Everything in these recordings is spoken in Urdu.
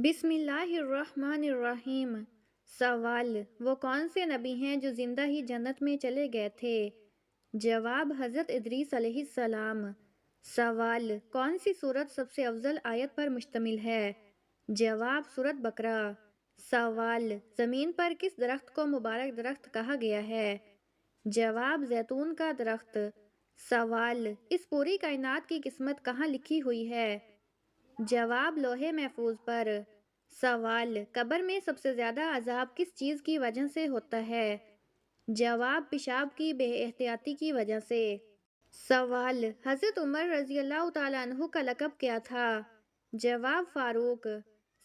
بسم اللہ الرحمن الرحیم۔ سوال: وہ کون سے نبی ہیں جو زندہ ہی جنت میں چلے گئے تھے؟ جواب: حضرت ادریس علیہ السلام۔ سوال: کون سی سورت سب سے افضل آیت پر مشتمل ہے؟ جواب: سورت بقرہ۔ سوال: زمین پر کس درخت کو مبارک درخت کہا گیا ہے؟ جواب: زیتون کا درخت۔ سوال: اس پوری کائنات کی قسمت کہاں لکھی ہوئی ہے؟ جواب: لوح محفوظ پر۔ سوال: قبر میں سب سے زیادہ عذاب کس چیز کی وجہ سے ہوتا ہے؟ جواب: پیشاب کی بے احتیاطی کی وجہ سے۔ سوال: حضرت عمر رضی اللہ تعالیٰ عنہ کا لقب کیا تھا؟ جواب: فاروق۔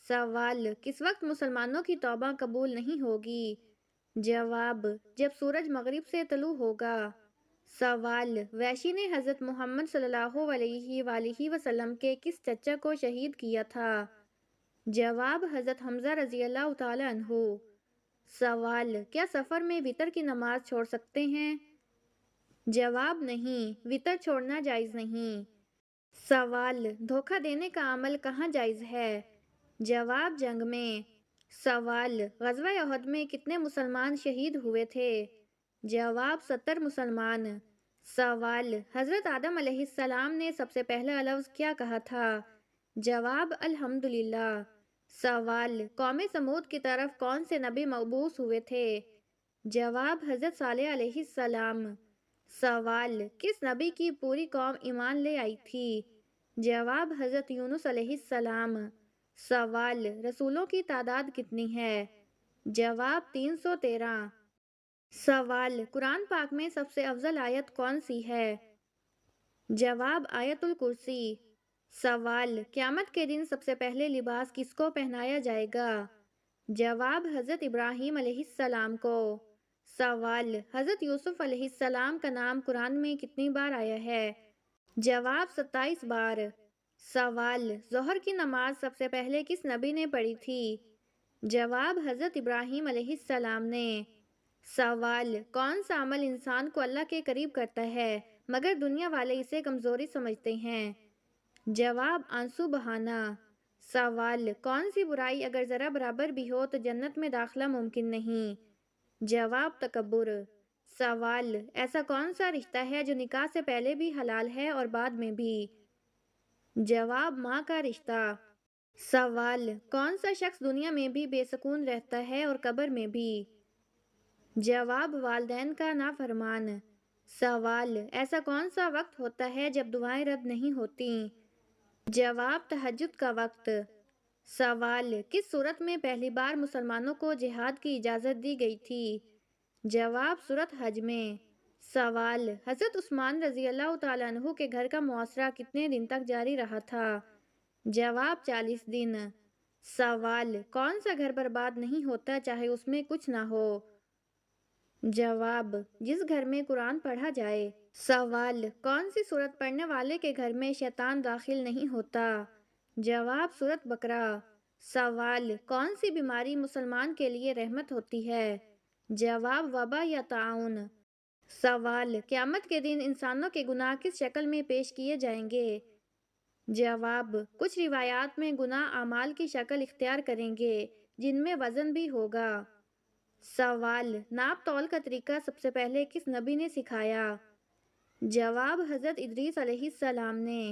سوال: کس وقت مسلمانوں کی توبہ قبول نہیں ہوگی؟ جواب: جب سورج مغرب سے طلوع ہوگا۔ سوال: وحشی نے حضرت محمد صلی اللہ علیہ وآلہ وسلم کے کس چچا کو شہید کیا تھا؟ جواب: حضرت حمزہ رضی اللہ تعالیٰ عنہ۔ سوال: کیا سفر میں وتر کی نماز چھوڑ سکتے ہیں؟ جواب: نہیں، وتر چھوڑنا جائز نہیں۔ سوال: دھوکہ دینے کا عمل کہاں جائز ہے؟ جواب: جنگ میں۔ سوال: غزوہ احد میں کتنے مسلمان شہید ہوئے تھے؟ جواب: 70 مسلمان۔ سوال: حضرت آدم علیہ السلام نے سب سے پہلا لفظ کیا کہا تھا؟ جواب: الحمدللہ۔ سوال: قوم سمود کی طرف کون سے نبی مبعوث ہوئے تھے؟ جواب: حضرت صالح علیہ السلام۔ سوال: کس نبی کی پوری قوم ایمان لے آئی تھی؟ جواب: حضرت یونس علیہ السلام۔ سوال: رسولوں کی تعداد کتنی ہے؟ جواب: 313۔ سوال: قرآن پاک میں سب سے افضل آیت کون سی ہے؟ جواب: آیت الکرسی۔ سوال: قیامت کے دن سب سے پہلے لباس کس کو پہنایا جائے گا؟ جواب: حضرت ابراہیم علیہ السلام کو۔ سوال: حضرت یوسف علیہ السلام کا نام قرآن میں کتنی بار آیا ہے؟ جواب: 27 بار۔ سوال: ظہر کی نماز سب سے پہلے کس نبی نے پڑھی تھی؟ جواب: حضرت ابراہیم علیہ السلام نے۔ سوال: کون سا عمل انسان کو اللہ کے قریب کرتا ہے مگر دنیا والے اسے کمزوری سمجھتے ہیں؟ جواب: آنسو بہانا۔ سوال: کون سی برائی اگر ذرا برابر بھی ہو تو جنت میں داخلہ ممکن نہیں؟ جواب: تکبر۔ سوال: ایسا کون سا رشتہ ہے جو نکاح سے پہلے بھی حلال ہے اور بعد میں بھی؟ جواب: ماں کا رشتہ۔ سوال: کون سا شخص دنیا میں بھی بے سکون رہتا ہے اور قبر میں بھی؟ جواب: والدین کا نافرمان۔ سوال: ایسا کون سا وقت ہوتا ہے جب دعائیں رد نہیں ہوتیں؟ جواب: تہجد کا وقت۔ سوال: کس صورت میں پہلی بار مسلمانوں کو جہاد کی اجازت دی گئی تھی؟ جواب: سورۃ حج میں۔ سوال: حضرت عثمان رضی اللہ تعالیٰ عنہ کے گھر کا محاصرہ کتنے دن تک جاری رہا تھا؟ جواب: 40 دن۔ سوال: کون سا گھر برباد نہیں ہوتا چاہے اس میں کچھ نہ ہو؟ جواب: جس گھر میں قرآن پڑھا جائے۔ سوال: کون سی سورت پڑھنے والے کے گھر میں شیطان داخل نہیں ہوتا؟ جواب: سورت بقرہ۔ سوال: کون سی بیماری مسلمان کے لیے رحمت ہوتی ہے؟ جواب: وبا یا طاعون۔ سوال: قیامت کے دن انسانوں کے گناہ کس شکل میں پیش کیے جائیں گے؟ جواب: کچھ روایات میں گناہ اعمال کی شکل اختیار کریں گے جن میں وزن بھی ہوگا۔ سوال: ناپ تول کا طریقہ سب سے پہلے کس نبی نے سکھایا؟ جواب: حضرت ادریس علیہ السلام نے۔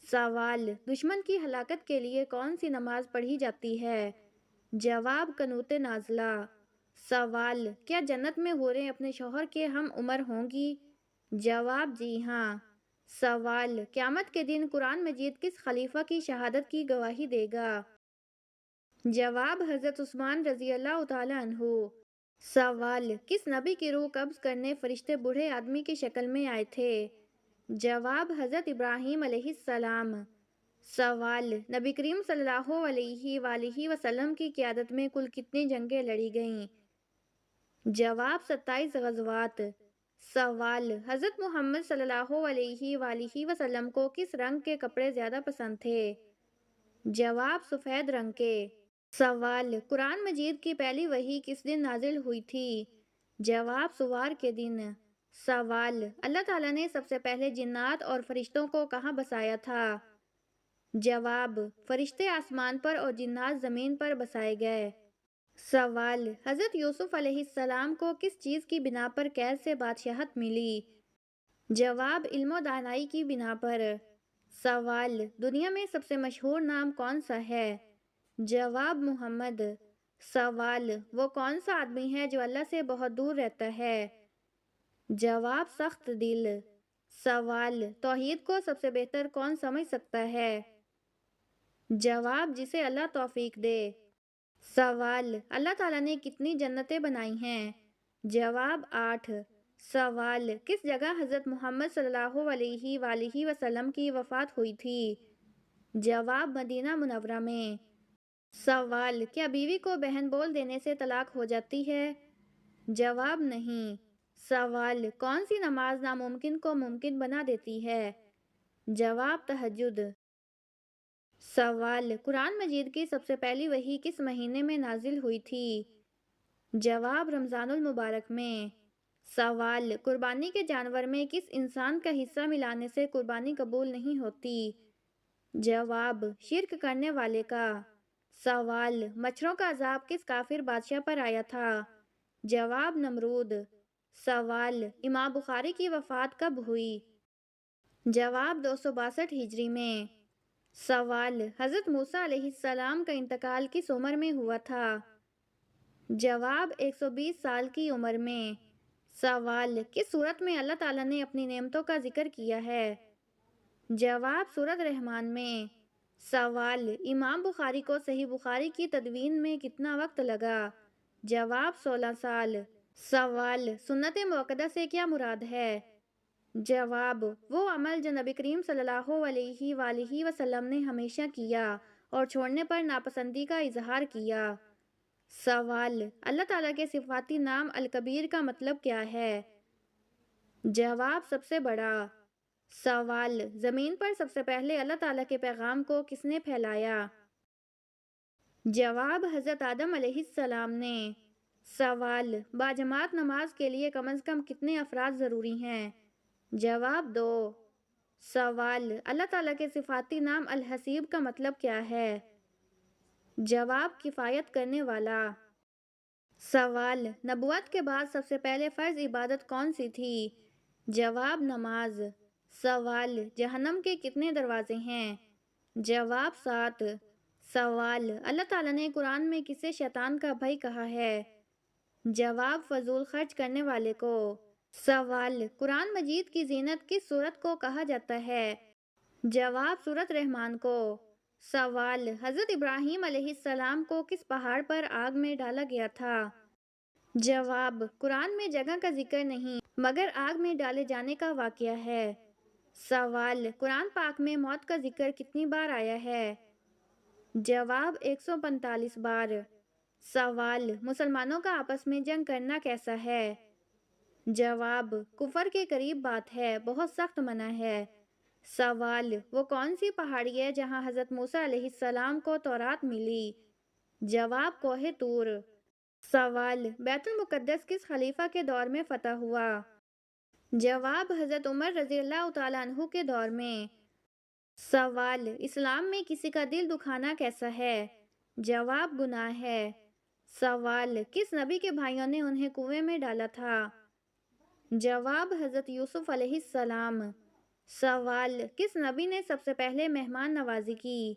سوال: دشمن کی ہلاکت کے لیے کون سی نماز پڑھی جاتی ہے؟ جواب: قنوت نازلہ۔ سوال: کیا جنت میں حوریں اپنے شوہر کے ہم عمر ہوں گی؟ جواب: جی ہاں۔ سوال: قیامت کے دن قرآن مجید کس خلیفہ کی شہادت کی گواہی دے گا؟ جواب: حضرت عثمان رضی اللہ تعالیٰ عنہ۔ سوال: کس نبی کی روح قبض کرنے فرشتے بوڑھے آدمی کی شکل میں آئے تھے؟ جواب: حضرت ابراہیم علیہ السلام۔ سوال: نبی کریم صلی اللہ علیہ وآلہ وسلم کی قیادت میں کل کتنی جنگیں لڑی گئیں؟ جواب: 27 غزوات۔ سوال: حضرت محمد صلی اللہ علیہ وآلہ وسلم کو کس رنگ کے کپڑے زیادہ پسند تھے؟ جواب: سفید رنگ کے۔ سوال: قرآن مجید کی پہلی وحی کس دن نازل ہوئی تھی؟ جواب: سوار کے دن۔ سوال: اللہ تعالیٰ نے سب سے پہلے جنات اور فرشتوں کو کہاں بسایا تھا؟ جواب: فرشتے آسمان پر اور جنات زمین پر بسائے گئے۔ سوال: حضرت یوسف علیہ السلام کو کس چیز کی بنا پر قید سے بادشاہت ملی؟ جواب: علم و دانائی کی بنا پر۔ سوال: دنیا میں سب سے مشہور نام کون سا ہے؟ جواب: محمد۔ سوال: وہ کون سا آدمی ہے جو اللہ سے بہت دور رہتا ہے؟ جواب: سخت دل۔ سوال: توحید کو سب سے بہتر کون سمجھ سکتا ہے؟ جواب: جسے اللہ توفیق دے۔ سوال: اللہ تعالیٰ نے کتنی جنتیں بنائی ہیں؟ جواب: 8۔ سوال: کس جگہ حضرت محمد صلی اللہ علیہ وآلہ وسلم کی وفات ہوئی تھی؟ جواب: مدینہ منورہ میں۔ سوال: کیا بیوی کو بہن بول دینے سے طلاق ہو جاتی ہے؟ جواب: نہیں۔ سوال: کون سی نماز ناممکن کو ممکن بنا دیتی ہے؟ جواب: تہجد۔ سوال: قرآن مجید کی سب سے پہلی وحی کس مہینے میں نازل ہوئی تھی؟ جواب: رمضان المبارک میں۔ سوال: قربانی کے جانور میں کس انسان کا حصہ ملانے سے قربانی قبول نہیں ہوتی؟ جواب: شرک کرنے والے کا۔ سوال: مچھروں کا عذاب کس کافر بادشاہ پر آیا تھا؟ جواب: نمرود۔ سوال: امام بخاری کی وفات کب ہوئی؟ جواب: 262 ہجری میں۔ سوال: حضرت موسیٰ علیہ السلام کا انتقال کس عمر میں ہوا تھا؟ جواب: 120 سال کی عمر میں۔ سوال: کس سورت میں اللہ تعالیٰ نے اپنی نعمتوں کا ذکر کیا ہے؟ جواب: سورۃ رحمان میں۔ سوال: امام بخاری کو صحیح بخاری کی تدوین میں کتنا وقت لگا؟ جواب: 16 سال۔ سوال: سنت موقدہ سے کیا مراد ہے؟ جواب: وہ عمل جو نبی کریم صلی اللہ علیہ وآلہ وسلم نے ہمیشہ کیا اور چھوڑنے پر ناپسندی کا اظہار کیا۔ سوال: اللہ تعالیٰ کے صفاتی نام الکبیر کا مطلب کیا ہے؟ جواب: سب سے بڑا۔ سوال: زمین پر سب سے پہلے اللہ تعالیٰ کے پیغام کو کس نے پھیلایا؟ جواب: حضرت آدم علیہ السلام نے۔ سوال: باجماعت نماز کے لیے کم از کم کتنے افراد ضروری ہیں؟ جواب: 2۔ سوال: اللہ تعالیٰ کے صفاتی نام الحسیب کا مطلب کیا ہے؟ جواب: کفایت کرنے والا۔ سوال: نبوت کے بعد سب سے پہلے فرض عبادت کون سی تھی؟ جواب: نماز۔ سوال: جہنم کے کتنے دروازے ہیں؟ جواب: 7۔ سوال: اللہ تعالیٰ نے قرآن میں کسے شیطان کا بھائی کہا ہے؟ جواب: فضول خرچ کرنے والے کو۔ سوال: قرآن مجید کی زینت کس سورت کو کہا جاتا ہے؟ جواب: سورۃ رحمان کو۔ سوال: حضرت ابراہیم علیہ السلام کو کس پہاڑ پر آگ میں ڈالا گیا تھا؟ جواب: قرآن میں جگہ کا ذکر نہیں مگر آگ میں ڈالے جانے کا واقعہ ہے۔ سوال: قرآن پاک میں موت کا ذکر کتنی بار آیا ہے؟ جواب: 145 بار۔ سوال: مسلمانوں کا آپس میں جنگ کرنا کیسا ہے؟ جواب: کفر کے قریب بات ہے، بہت سخت منع ہے۔ سوال: وہ کون سی پہاڑی ہے جہاں حضرت موسیٰ علیہ السلام کو تورات ملی؟ جواب: کوہ طور۔ سوال: بیت المقدس کس خلیفہ کے دور میں فتح ہوا؟ جواب: حضرت عمر رضی اللہ تعالیٰ عنہ کے دور میں۔ سوال: اسلام میں کسی کا دل دکھانا کیسا ہے؟ جواب: گناہ ہے۔ سوال: کس نبی کے بھائیوں نے انہیں کنویں میں ڈالا تھا؟ جواب: حضرت یوسف علیہ السلام۔ سوال: کس نبی نے سب سے پہلے مہمان نوازی کی؟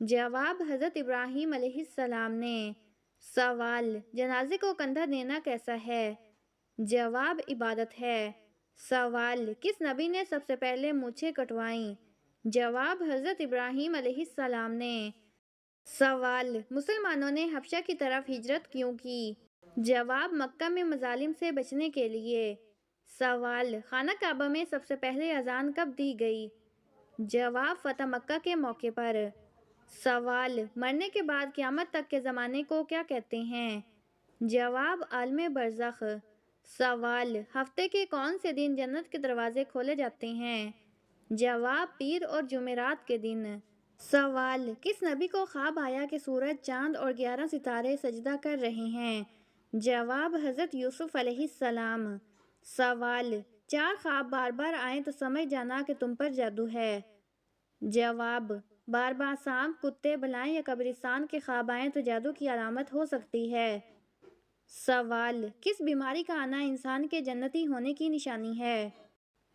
جواب: حضرت ابراہیم علیہ السلام نے۔ سوال: جنازے کو کندھا دینا کیسا ہے؟ جواب: عبادت ہے۔ سوال: کس نبی نے سب سے پہلے مونچھیں کٹوائیں؟ جواب: حضرت ابراہیم علیہ السلام نے۔ سوال: مسلمانوں نے حبشہ کی طرف ہجرت کیوں کی؟ جواب: مکہ میں مظالم سے بچنے کے لیے۔ سوال: خانہ کعبہ میں سب سے پہلے اذان کب دی گئی؟ جواب: فتح مکہ کے موقع پر۔ سوال: مرنے کے بعد قیامت تک کے زمانے کو کیا کہتے ہیں؟ جواب: عالم برزخ۔ سوال: ہفتے کے کون سے دن جنت کے دروازے کھولے جاتے ہیں؟ جواب: پیر اور جمعرات کے دن۔ سوال: کس نبی کو خواب آیا کہ سورج، چاند اور 11 ستارے سجدہ کر رہے ہیں؟ جواب: حضرت یوسف علیہ السلام۔ سوال: 4 خواب بار بار آئیں تو سمجھ جانا کہ تم پر جادو ہے۔ جواب: بار بار سانپ، کتے، بلائیں یا قبرستان کے خواب آئیں تو جادو کی علامت ہو سکتی ہے۔ سوال: کس بیماری کا آنا انسان کے جنتی ہونے کی نشانی ہے؟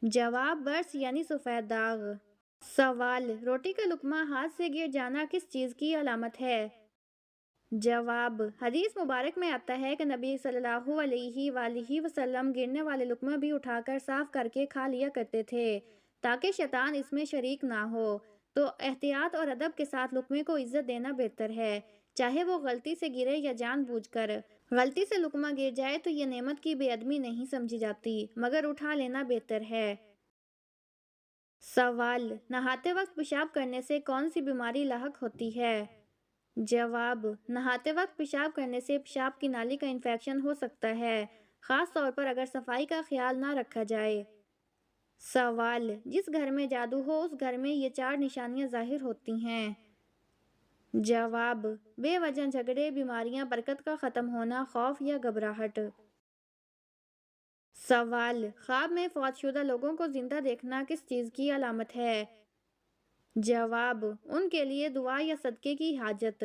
جواب: برس یعنی سفید داغ۔ سوال: روٹی کا لقمہ ہاتھ سے گر جانا کس چیز کی علامت ہے؟ جواب: حدیث مبارک میں آتا ہے کہ نبی صلی اللہ علیہ وآلہ وسلم گرنے والے لقمہ بھی اٹھا کر صاف کر کے کھا لیا کرتے تھے تاکہ شیطان اس میں شریک نہ ہو۔ تو احتیاط اور ادب کے ساتھ لقمے کو عزت دینا بہتر ہے، چاہے وہ غلطی سے گرے یا جان بوجھ کر۔ غلطی سے لقمہ گر جائے تو یہ نعمت کی بے ادبی نہیں سمجھی جاتی، مگر اٹھا لینا بہتر ہے۔ سوال: نہاتے وقت پیشاب کرنے سے کون سی بیماری لاحق ہوتی ہے؟ جواب: نہاتے وقت پیشاب کرنے سے پیشاب کی نالی کا انفیکشن ہو سکتا ہے، خاص طور پر اگر صفائی کا خیال نہ رکھا جائے۔ سوال: جس گھر میں جادو ہو اس گھر میں یہ 4 نشانیاں ظاہر ہوتی ہیں۔ جواب: بے وجہ جھگڑے، بیماریاں، برکت کا ختم ہونا، خوف یا گھبراہٹ۔ سوال: خواب میں فوت شدہ لوگوں کو زندہ دیکھنا کس چیز کی علامت ہے؟ جواب: ان کے لیے دعا یا صدقے کی حاجت۔